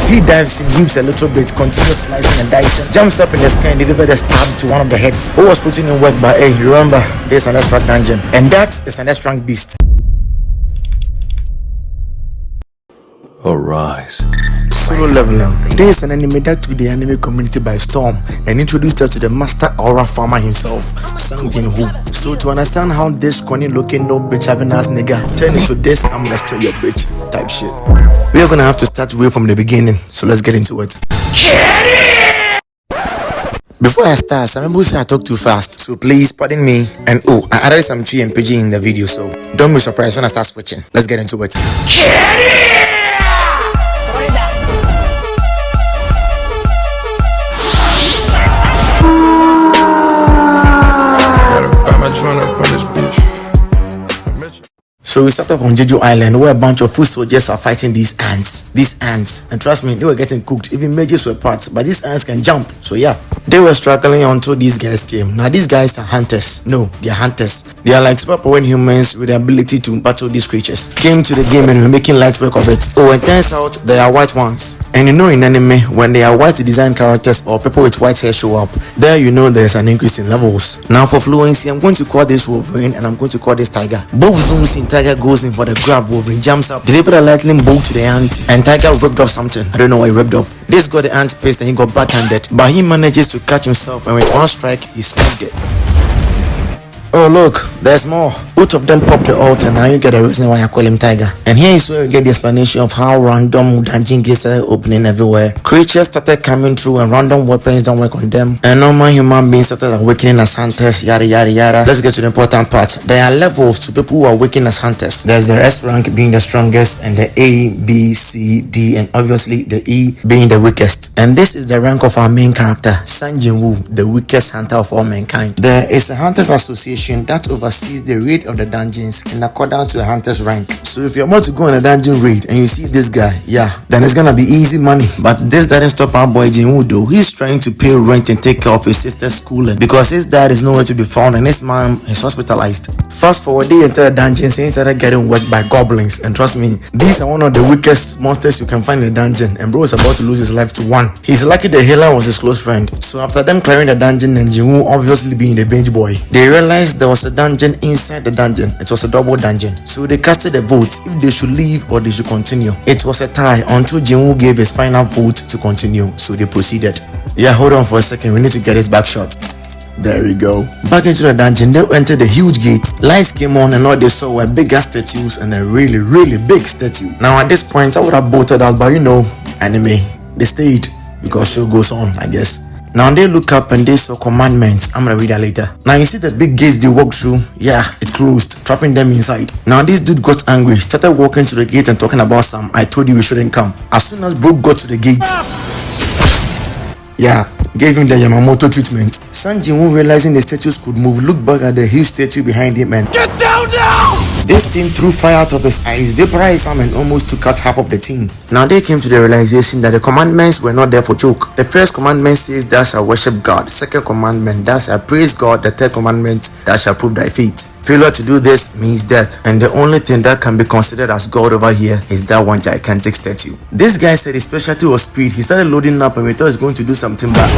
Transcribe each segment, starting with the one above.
He dives in, weeps a little bit, continues slicing and dicing, jumps up in the sky and delivers a stab to one of the heads who was putting in work. But hey, remember, there's an extra dungeon, and that is an extra beast. Arise. Solo Leveling. This is an anime that took the anime community by storm and introduced us to the master aura farmer himself, Jinwoo. So to understand how this corny looking no bitch having ass nigga turned into this I'm gonna steal your bitch type shit, we are gonna have to start way from the beginning. So let's get into it. Before I start, some people say I talk too fast, so please pardon me. And oh, I added some TMPG in the video, so don't be surprised when I start switching. Let's get into it. So we start off on Jeju Island where a bunch of foot soldiers are fighting these ants. And trust me, they were getting cooked. Even mages were parts, but these ants can jump. So yeah, they were struggling until these guys came. Now these guys are hunters. No, they are hunters. They are like superpowered humans with the ability to battle these creatures. Came to the game and we're making light work of it. Oh, and turns out they are white ones. And you know in anime, when they are white design characters or people with white hair show up, there you know there's an increase in levels. Now for fluency, I'm going to call this Wolverine and I'm going to call this Tiger. Both zooms in. Tiger goes in for the grab, Wolverine jumps up, delivered a lightning bolt to the ant, and Tiger ripped off something. I don't know what he ripped off. This got the ant pissed and he got backhanded, but he manages to catch himself, and with one strike, he snapped it. Oh look, there's more. Both of them pop the ult, and now you get the reason why I call him Tiger. And here is where you get the explanation of how random dungeon gates started opening everywhere. Creatures started coming through and random weapons don't work on them. And normal human beings started awakening as hunters, yada yada yada. Let's get to the important part. There are levels to people who are awakening as hunters. There's the S rank being the strongest, and the A, B, C, D, and obviously the E being the weakest. And this is the rank of our main character, Jinwoo, the weakest hunter of all mankind. There is a hunters association that oversees the raid of the dungeons in accordance to the hunter's rank. So if you're about to go on a dungeon raid and you see this guy, yeah, then it's gonna be easy money. But this doesn't stop our boy Jinwoo though. He's trying to pay rent and take care of his sister's schooling because his dad is nowhere to be found and his mom is hospitalized. Fast forward, they enter the dungeons and started getting worked by goblins. And trust me, these are one of the weakest monsters you can find in the dungeon, and bro is about to lose his life to one. He's lucky the healer was his close friend. So after them clearing the dungeon and Jinwoo obviously being the bench boy, they realized there was a dungeon inside the dungeon. It was a double dungeon. So they casted a vote if they should leave or they should continue. It was a tie until Jinwoo gave his final vote to continue. So they proceeded. Yeah, hold on for a second. We need to get his back shot. There we go. Back into the dungeon, they entered the huge gate. Lights came on and all they saw were bigger statues and a really big statue. Now at this point, I would have bolted out, but you know, anime, they stayed because show goes on, I guess. Now they look up and they saw commandments. I'm gonna read that later. Now you see the big gates they walked through. Yeah, it closed, trapping them inside. Now this dude got angry, started walking to the gate and talking about some I told you we shouldn't come. As soon as bro got to the gate, yeah, gave him the Yamamoto treatment. Jinwoo, realizing the statues could move, looked back at the huge statue behind him and get down now! This thing threw fire out of his eyes, vaporized him and almost took out half of the team. Now they came to the realization that the commandments were not there for joke. The first commandment says thou shalt worship God. Second commandment, thou shalt praise God. The third commandment, thou shalt prove thy faith. Failure to do this means death, and the only thing that can be considered as God over here is that one gigantic statue. This guy said his specialty was speed. He started loading up and we thought he was going to do something bad.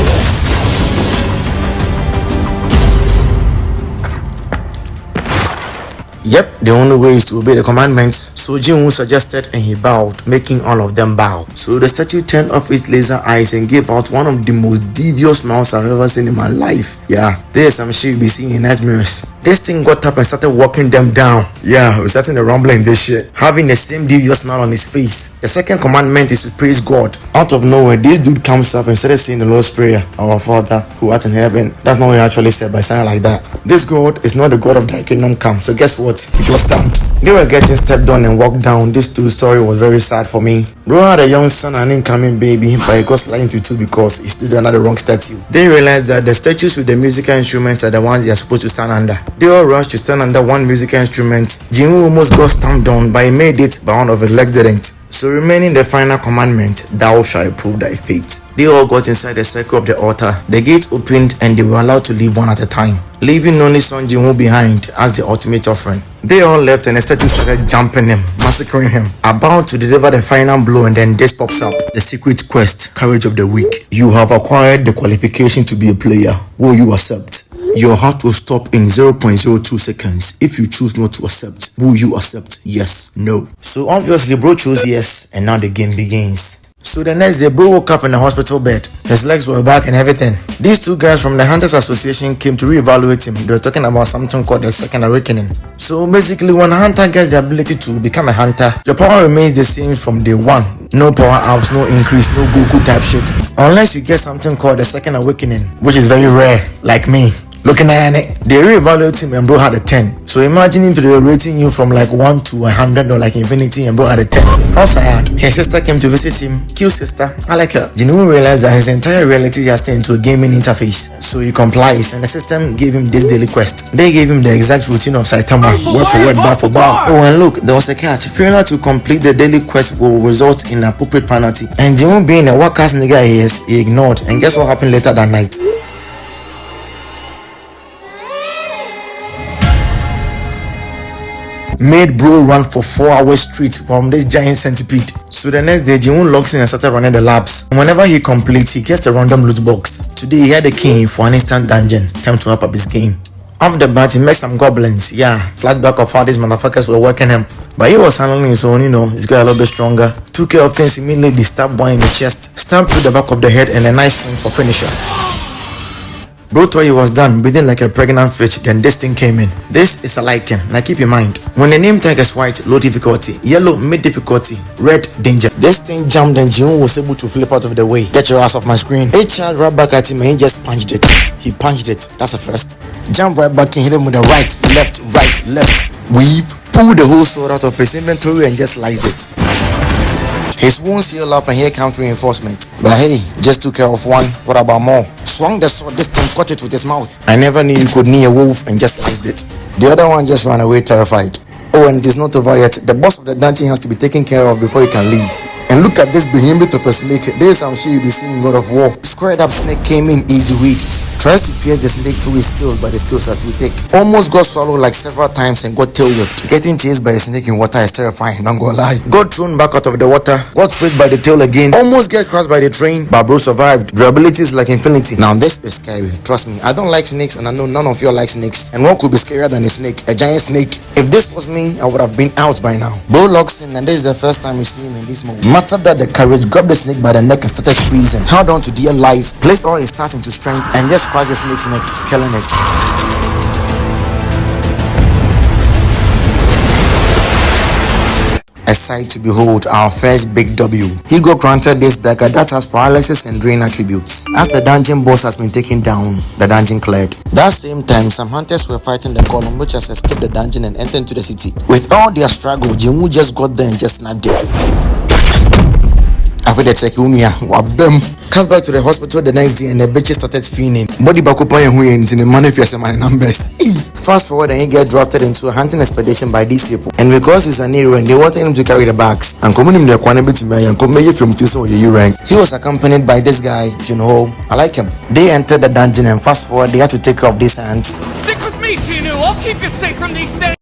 Yep, the only way is to obey the commandments. So Jinwoo suggested and he bowed, making all of them bow. So the statue turned off its laser eyes and gave out one of the most devious smiles I've ever seen in my life. Yeah, there's some shit you be seeing in nightmares. This thing got up and started walking them down. Yeah, we're starting to rumble in this shit, having the same devious smile on his face. The second commandment is to praise God. Out of nowhere, this dude comes up and started saying the Lord's Prayer. Our Father, who art in heaven. That's not what he actually said, but it sounded like that. This God is not the God of thy kingdom come. So guess what? He got stamped. They were getting stepped on and walked down. This dude's story was very sad for me. Bro had a young son and an incoming baby, but he got sliced into two because he stood under the wrong statue. They realized that the statues with the musical instruments are the ones they are supposed to stand under. They all rushed to stand under one musical instrument. Jinwoo almost got stamped on, but he made it, but one of his legs didn't. So remaining the final commandment, thou shalt prove thy faith. They all got inside the circle of the altar. The gate opened and they were allowed to leave one at a time. leaving only son Jinwoo behind as the ultimate offering. They all left and the statue started jumping him, massacring him, about to deliver the final blow, and then this pops up. The secret quest, courage of the weak. You have acquired the qualification to be a player. Will you accept? Your heart will stop in 0.02 seconds if you choose not to accept. Will you accept? Yes, no. So obviously bro chose yes, and now the game begins. So the next day, bro woke up in a hospital bed. His legs were back and everything. These two guys from the Hunters Association came to reevaluate him. They were talking about something called the Second Awakening. So basically, when a hunter gets the ability to become a hunter, your power remains the same from day one. No power ups, no increase, no Goku type shit. Unless you get something called the Second Awakening, which is very rare, like me. Looking at it, they reevaluate him and bro had a 10. So imagine if they were rating you from like 1 to 100 or like infinity and bro had a 10. How sad. His sister came to visit him. Cute sister. I like her. Jinwoo realized that his entire reality has turned into a gaming interface. So he complies and the system gave him this daily quest. They gave him the exact routine of Saitama, word for word, bar for bar. Oh, and look, there was a catch. Failure to complete the daily quest will result in appropriate penalty. And Jinwoo, being a work-ass nigga he is, he ignored. And guess what happened later that night? Made bro run for 4 hours straight from this giant centipede. So the next day, Jinwoo logs in and started running the labs. Whenever he completes, he gets a random loot box. Today he had a key for an instant dungeon. Time to up his game. Off the bat, he met some goblins. Yeah, flashback of how these motherfuckers were working him. But he was handling his own, he's got a little bit stronger. Took care of things immediately, stabbed one in the chest, stabbed through the back of the head, and a nice swing for finisher. Bro thought he was done, breathing like a pregnant fish, then this thing came in. This is a lichen. Now keep in mind, when the name tag is white, low difficulty, yellow, mid difficulty, red, danger. This thing jumped and Jinwoo was able to flip out of the way. Get your ass off my screen. He charged right back at him and he just punched it. He punched it. That's the first. Jump right back and hit him with the right, left, weave, pull the whole sword out of his inventory and just sliced it. His wounds heal up and here comes reinforcements. But hey, just took care of one. What about more? Swung the sword, this time caught it with his mouth. I never knew you could knee a wolf and just sliced it. The other one just ran away terrified. Oh, and it is not over yet. The boss of the dungeon has to be taken care of before you can leave. And look at this behemoth of a snake. There is some shit you'll be seeing in God of War. Squared up snake came in easy weeds. Tries to pierce the snake through his skills, but the skills are too thick. Almost got swallowed like several times and got tail whipped. Getting chased by a snake in water is terrifying, not gonna lie. Got thrown back out of the water. Got sprayed by the tail again. Almost get crushed by the train, but bro survived. Durability is like infinity. Now this is scary. Trust me, I don't like snakes and I know none of you like snakes. And what could be scarier than a snake? A giant snake. If this was me, I would have been out by now. Bro locks in and this is the first time we see him in this mode. Mastered that the courage, grabbed the snake by the neck and started squeezing. Held on to dear life, placed all his stats into strength and just crushed the snake's neck, killing it. A sight to behold, our first big W. He got granted this dagger that has paralysis and drain attributes. As the dungeon boss has been taken down, the dungeon cleared. That same time, some hunters were fighting the column which has escaped the dungeon and entered into the city. With all their struggle, Jinwoo just got there and just snapped it. After the check, wabem. Comes back to the hospital the next day and the bitches started fiending. Body back up on in the money for some numbers. Fast forward and he get drafted into a hunting expedition by these people. And because he's an hero and they wanted him to carry the bags and come him the quantity and come from Tiso rank. He was accompanied by this guy, Jinwoo. I like him. They entered the dungeon and fast forward they had to take care of these hands. Stick with me, Jinwoo. I'll keep you safe from these things.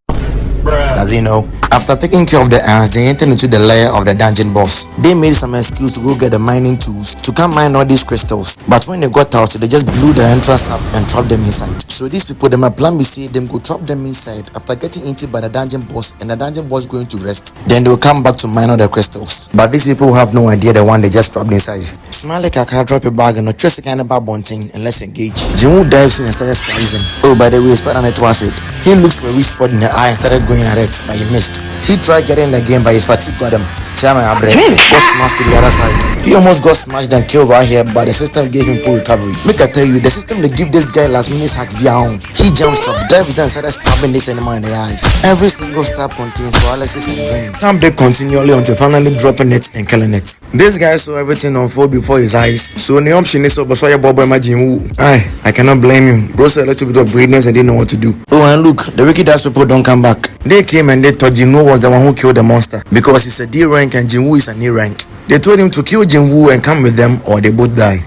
As you know, after taking care of the ants, they entered into the lair of the dungeon boss. They made some excuse to go get the mining tools to come mine all these crystals. But when they got out, they just blew the entrance up and trapped them inside. So these people, they might plan to see them go trap them inside after getting eaten by the dungeon boss and the dungeon boss going to rest. Then they will come back to mine all the crystals. But these people have no idea the one they just trapped inside. Smile like I can drop a bag and not trust a kind of bad bunting and let's engage. Jinwoo dives in and started slicing. Oh, by the way, Spider-Man was it. He looked for a weak spot in the eye and started going at it, but he missed. He tried getting the game, but his fatigue got him. Chairman Abre got smashed to the other side. He almost got smashed and killed right here, but the system gave him full recovery. Make I tell you, the system they give this guy last minute hacks down. He jumps up, dives down, and started stabbing this animal in the eyes. Every single stab contains paralysis and drain. Tam they continually until finally dropping it and killing it. This guy saw everything unfold before his eyes. So the option is over, so your boy imagine. I cannot blame him. Bro saw a little bit of greatness and didn't know what to do. Oh, and look, the wicked ass people don't come back. They came and they thought Jinwoo was the one who killed the monster because he's a D rank and Jinwoo is an E rank. They told him to kill Jinwoo and come with them or they both die.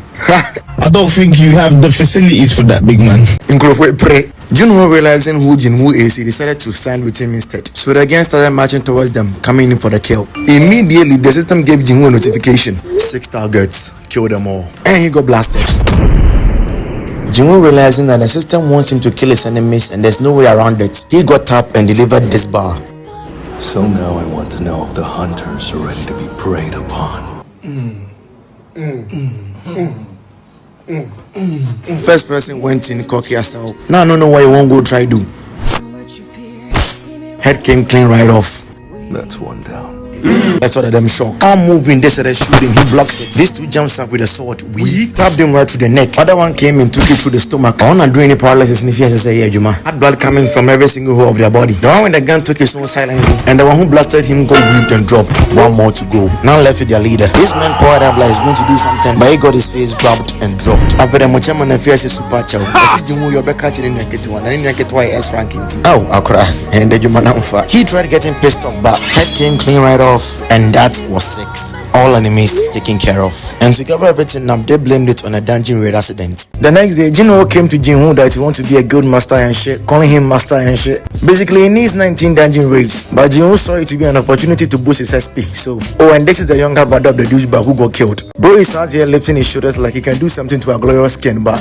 I don't think you have the facilities for that, big man. Pray. Jinwoo, realizing who Jinwoo is, he decided to side with him instead. So the gang started marching towards them, coming in for the kill. Immediately, the system gave Jinwoo a notification. 6 targets, kill them all. And he got blasted. Jinwoo, realizing that the system wants him to kill his enemies and there's no way around it, he got up and delivered this bar. So now I want to know if the hunters are ready to be preyed upon. First person went in cocky yourself. Now I don't know why you won't go try do. Head came clean right off. That's one down. That's all of them shocked. I'm moving, they started shooting, he blocks it. These two jumps up with a sword. We tapped him right to the neck. Other one came and took it through the stomach. I wanna do any paralysis in the face and say, yeah, Juma. Had blood coming from every single hole of their body. The one with the gun took his own silently, and the one who blasted him got whipped and dropped. One more to go. Now left with their leader. This man powered up like he's going to do something, but he got his face grabbed and dropped. After the Mochaman affairs is super chow. I see Jinwoo, you're back catching in the get one, and in the get why S ranking. Oh, Akra, and the Juma Namfa. He tried getting pissed off, but head came clean right off. And that was 6. All enemies taken care of. And to cover everything up, they blamed it on a dungeon raid accident. The next day, Jinwoo came to Jinwoo that he wants to be a guild master and shit, calling him master and shit. Basically, he needs 19 dungeon raids, but Jinwoo saw it to be an opportunity to boost his SP. So, and this is the younger brother of the douchebag who got killed. Bro is out here lifting his shoulders like he can do something to a glorious skin, but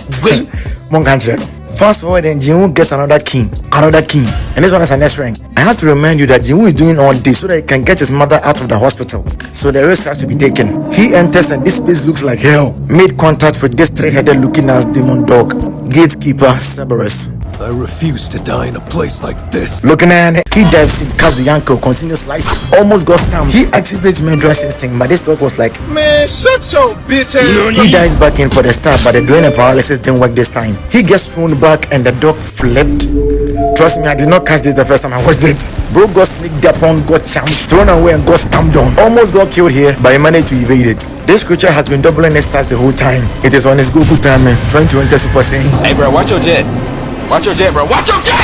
fast forward and Jinwoo gets another king, and this one is an S rank. I have to remind you that Jinwoo is doing all this so that he can get his mother out of the hospital. So the risk has to be taken. He enters and this place looks like hell. Made contact with this 3-headed looking ass demon dog, gatekeeper Cerberus. I refuse to die in a place like this. Looking at it, he dives in, cuts the ankle, continues slicing, almost got stamped. He activates murderous instinct, but this dog was like, man, shut your bitch ass. He dives back in for the stab, but the drain and paralysis didn't work this time. He gets thrown back and the dog flipped. Trust me, I did not catch this the first time I watched it. Bro got sneaked upon, got champed, thrown away and got stamped on. Almost got killed here, but he managed to evade it. This creature has been doubling its stats the whole time. It is on his Goku timing, trying to enter Super Saiyan. Hey bro, watch your jet. Watch your jet, bro. Watch your jet!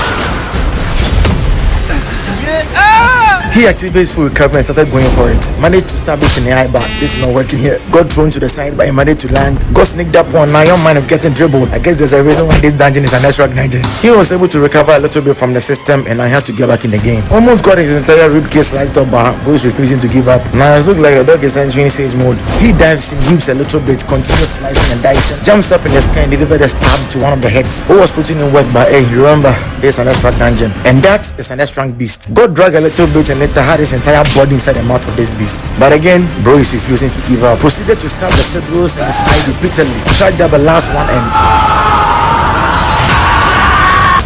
He activates full recovery and started going for it. Managed to stab it in the eye, but this is not working here. Got thrown to the side, but he managed to land. Got sneaked up on. Now your man is getting dribbled. I guess there's a reason why this dungeon is an extra dungeon. He was able to recover a little bit from the system and now he has to get back in the game. Almost got his entire ribcage sliced up, but Bro is refusing to give up. Now it looks like the dog is entering stage mode. He dives in, whips a little bit, continues slicing and dicing, jumps up in the sky and delivers a stab to one of the heads. Who was putting in work, but hey, remember, this is an extra dungeon. And that is an extra beast. Got dragged a little bit and later had his entire body inside the mouth of this beast. But again, Bro is refusing to give up. Proceeded to stab the Cerberus in his eye repeatedly. Charged up the last one and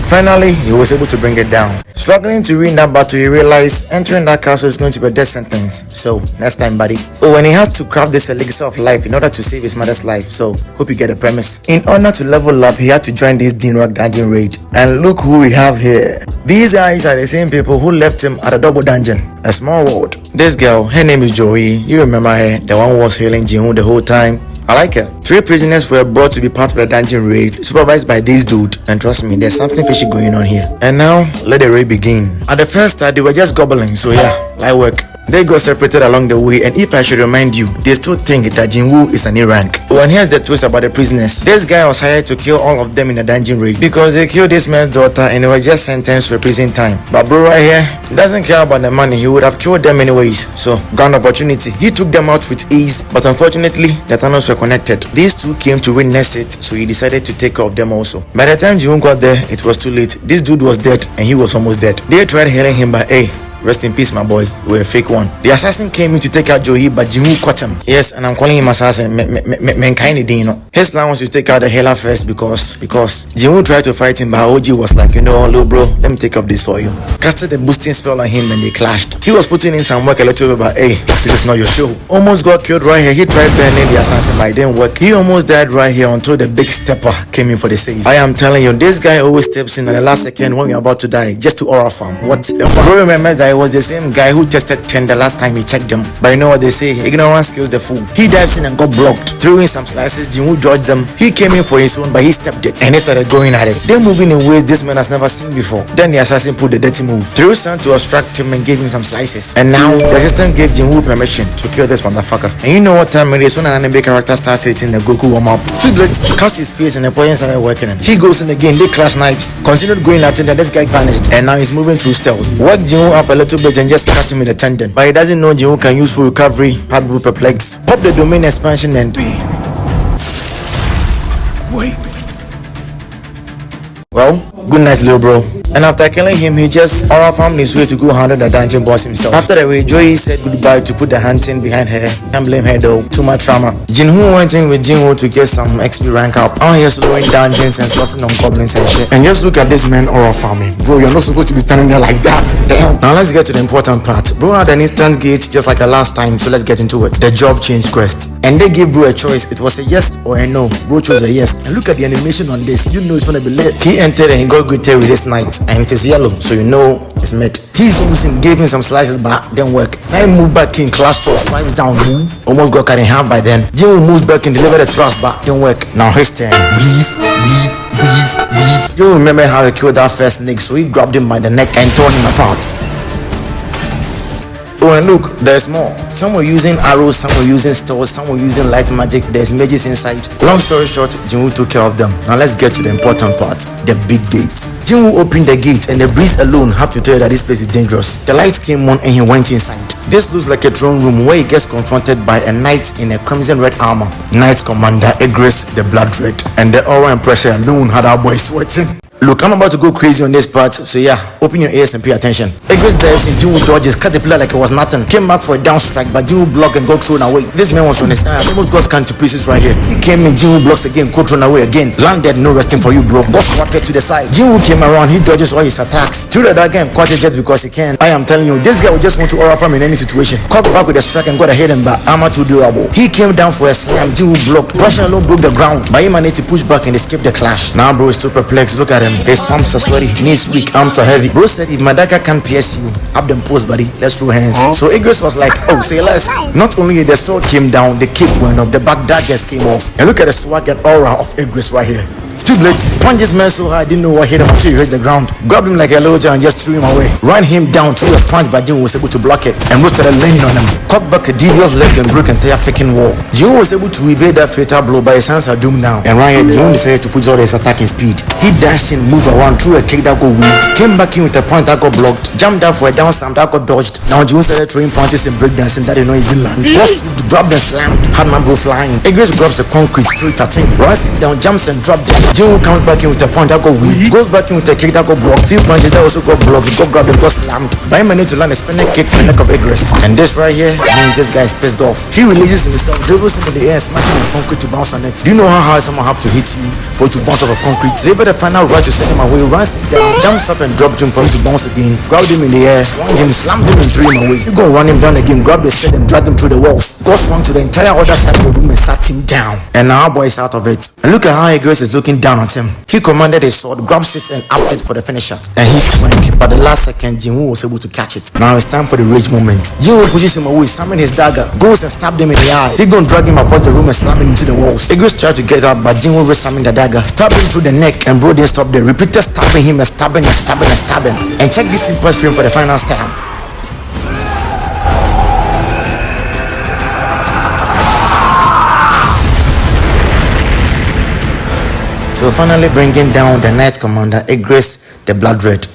finally, he was able to bring it down. Struggling to win that battle, he realized entering that castle is going to be a death sentence. So, next time, buddy. Oh, and he has to craft this elixir of life in order to save his mother's life. So, hope you get the premise. In order to level up, he had to join this Dinrock dungeon raid. And look who we have here. These guys are the same people who left him at a double dungeon. A small world. This girl, her name is Joey. You remember her, the one who was hailing Jinwoo the whole time. I like her. 3 prisoners were brought to be part of the dungeon raid, supervised by this dude, and trust me, there's something fishy going on here. And now, let the raid begin. At the first start, they were just goblins, so yeah, light work. They got separated along the way, and if I should remind you, they still think that Jinwoo is an A rank. Oh, and here's the twist about the prisoners. This guy was hired to kill all of them in the dungeon raid because they killed this man's daughter and they were just sentenced to prison time. But bro right here doesn't care about the money. He would have killed them anyways. So, grand opportunity. He took them out with ease, but unfortunately, the tunnels were connected. These two came to witness it, so he decided to take care of them also. By the time Jinwoo got there, it was too late. This dude was dead and he was almost dead. They tried hailing him, but hey, rest in peace, my boy. You were a fake one. The assassin came in to take out Joey, but Jinwoo caught him. Yes, and I'm calling him assassin. You know. His plan was to take out the healer first because Jinwoo tried to fight him, but OG was like, you know, little bro, let me take up this for you. Casted the boosting spell on him and they clashed. He was putting in some work a little bit, but hey, this is not your show. Almost got killed right here. He tried burning the assassin, but it didn't work. He almost died right here until the big stepper came in for the save. I am telling you, this guy always steps in at the last second when you're about to die, just to aura farm. What the fuck? Bro remembers that he was the same guy who tested 10 the last time he checked them. But you know what they say, ignorance kills the fool. He dives in and got blocked. Threw in some slices, Jinwoo dodged them. He came in for his own, but he stepped it and they started going at it. They're moving in ways this man has never seen before. Then the assassin put the dirty move. Threw sand to obstruct him and gave him some slices. And now the system gave Jinwoo permission to kill this motherfucker. And you know what time it is when an anime character starts hitting the Goku warm up. Triplet cuts his face and the poison started working. He goes in again, they clash knives. Continued going at it and this guy vanished. And now he's moving through stealth. Work Jinwoo up a little bit and just cut him in the tendon. But he doesn't know Jinwoo can use full recovery, hard perplex. Pop the domain expansion and Wait. well, good night, little bro. And after killing him, he just all found his way to go handle the dungeon boss himself. After the way, Joey said goodbye to put the hunting behind her. Can't blame her though, too much trauma. Jinwoo went in with Jinwoo to get some XP rank up. Out here slowing dungeons and sourcing on goblins and shit. And just look at this man aura farming. Bro, you're not supposed to be standing there like that. Damn. Now let's get to the important part. Bro had an instant gate just like the last time, so let's get into it. The job change quest. And they gave Bro a choice. It was a yes or a no. Bro chose a yes. And look at the animation on this. You know it's gonna be lit. He entered and he got greeted with this knight. And it is yellow, so you know it's met. He zooms in, gave him some slices, but didn't work. Now he moved back in, class 12, swipes down, move. Almost got cut in half by then. Jinwoo moves back and delivered the thrust, but didn't work. Now his turn. Weave. You remember how he killed that first snake, so he grabbed him by the neck and tore him apart. Oh, and look, there's more. Some were using arrows, some were using stores, some were using light magic. There's mages inside. Long story short, Jinwoo took care of them. Now let's get to the important part, the big gate. Jinwoo opened the gate and the breeze alone have to tell you that this place is dangerous. The light came on and he went inside. This looks like a throne room where he gets confronted by a knight in a crimson red armor. Knight Commander Igris the Blood Red. And the aura and pressure alone had our boy sweating. Look, I'm about to go crazy on this part, so yeah, open your ears and pay attention. Igris dives in, Jinwoo dodges, cut the player like it was nothing. Came back for a down strike, but Jinwoo blocked and got thrown away. This man was on his ass, almost got cut to pieces right here. He came in, Jinwoo blocks again, got thrown away again. Landed, no resting for you, bro. Got swatted to the side. Jinwoo came around, he dodges all his attacks. Threw the dagger and caught it just because he can. I am telling you, this guy would just want to aura farm in any situation. Caught back with a strike and got a hit him back. Armor too durable. He came down for a slam, Jinwoo blocked. Pressure alone broke the ground, but he managed to push back and escape the clash. Now bro is too perplexed, look at him. His pumps are sweaty, knees weak, arms are heavy. Bro said if my dagger can't pierce you, up them post buddy, let's throw hands. So Igris was like, oh say less. Not only the sword came down, the cape went off, the back daggers came off. And look at the swag and aura of Igris right here. Stublet punched this man so hard, didn't know what hit him until he hit the ground. Grabbed him like a little and just threw him away. Ran him down, threw a punch, but Jinwoo was able to block it and Bro started laying on him. Caught back a devious left and broke entire freaking wall. Jinwoo was able to evade that fatal blow, but his hands are doomed now. And right here, Jinwoo decided to put all his attacking speed. He dashed in, moved around, threw a kick that got weaved, came back in with a punch that got blocked, jumped down for a down slam that got dodged. Now Jinwoo started throwing punches and breakdancing that did not even land. Boss grabbed and slammed, had man Bro flying. Igris grabs the concrete, straight at him, runs it down, jumps and dropped it. Jinwoo comes back in with a punch that got weaved, goes back in with a kick that got blocked, few punches that also got blocked, got grabbed and got slammed. But he managed to land a spinning kick to the neck of Igris. And this right here means this guy is pissed off. He releases himself, dribbles him in the air and smashes him with concrete to bounce on it. Do you know how hard someone have to hit you for it to bounce off of concrete? So the final rush to send him away, runs him down, jumps up and dropped him for him to bounce again, grabbed him in the air, swung him, slammed him and threw him away. You go run him down again, grab the set and drag him through the walls. Got swung to the entire other side of the room and sat him down. And now our boy is out of it. And look at how Igris is looking down at him. He commanded his sword, grabs it and upped it for the finisher. And he swung, but the last second Jinwoo was able to catch it. Now it's time for the rage moment. Jinwoo pushes him away, summoning his dagger, goes and stabbed him in the eye. He gonna drag him across the room and slam him into the walls. Igris tried to get out, but Jinwoo summoned the dagger, stabbed him through the neck, and Bro didn't stop there. Repeated stabbing him and stabbing and stabbing and stabbing. And check this simple frame for the final stab. So finally bringing down the Knight Commander Igris the Blood Red.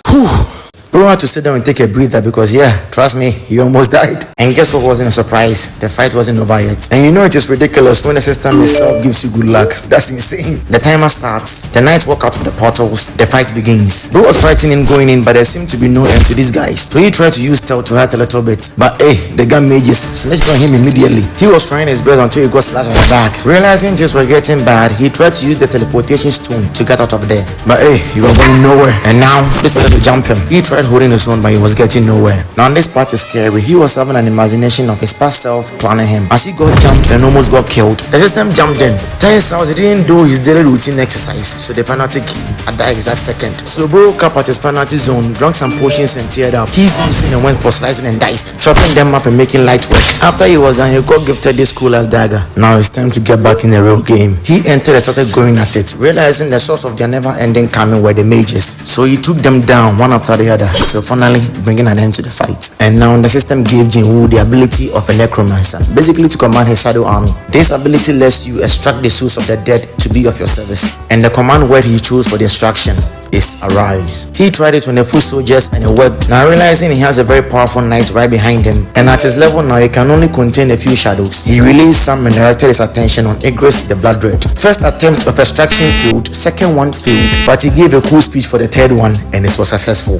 Whew. Bro had to sit down and take a breather because yeah, trust me, he almost died. And guess what wasn't a surprise? The fight wasn't over yet. And you know it is ridiculous when the system itself gives you good luck. That's insane. The timer starts, the knights walk out of the portals, the fight begins. Bro was fighting him going in, but there seemed to be no end to these guys. So he tried to use stealth to hurt a little bit. But hey, the gun mages snatched on him immediately. He was trying his best until he got slashed on the back. Realizing things were getting bad, he tried to use the teleportation stone to get out of there. But hey, he was going nowhere. And now they started to jump him. He tried tried holding his own, but he was getting nowhere. Now this part is scary. He was having an imagination of his past self planning him. As he got jumped and almost got killed, the system jumped in. Turns out he didn't do his daily routine exercise, so the penalty came at that exact second. So Bro cap at his penalty zone, drank some potions and teared up. He zoomed in and went for slicing and dicing, chopping them up and making light work. After he was done, he got gifted this cool ass dagger. Now it's time to get back in the real game. He entered and started going at it, realizing the source of their never-ending coming were the mages. So he took them down one after the other, till finally bringing an end to the fight. And now the system gave Jinwoo the ability of a necromancer, basically to command his shadow army. This ability lets you extract the souls of the dead to be of your service. And the command word he chose for the extraction is arise. He tried it on the foot soldiers and it worked. Now realizing he has a very powerful knight right behind him, and at his level now he can only contain a few shadows, he released some and directed his attention on Igris the Blood Red. First attempt of extraction failed, second one failed, but he gave a cool speech for the third one and it was successful.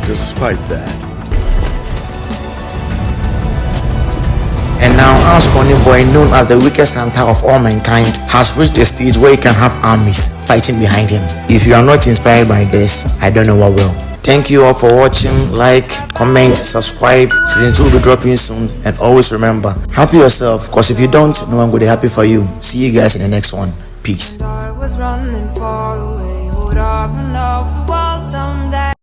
Despite that, and now our scrawny boy, known as the weakest hunter of all mankind, has reached a stage where he can have armies fighting behind him. If you are not inspired by this, I don't know what will. Thank you all for watching. Like, comment, subscribe. Season 2 will be dropping soon. And always remember, happy yourself, because if you don't, no one will be happy for you. See you guys in the next one. Peace. I was running far away, would I run off the wall someday?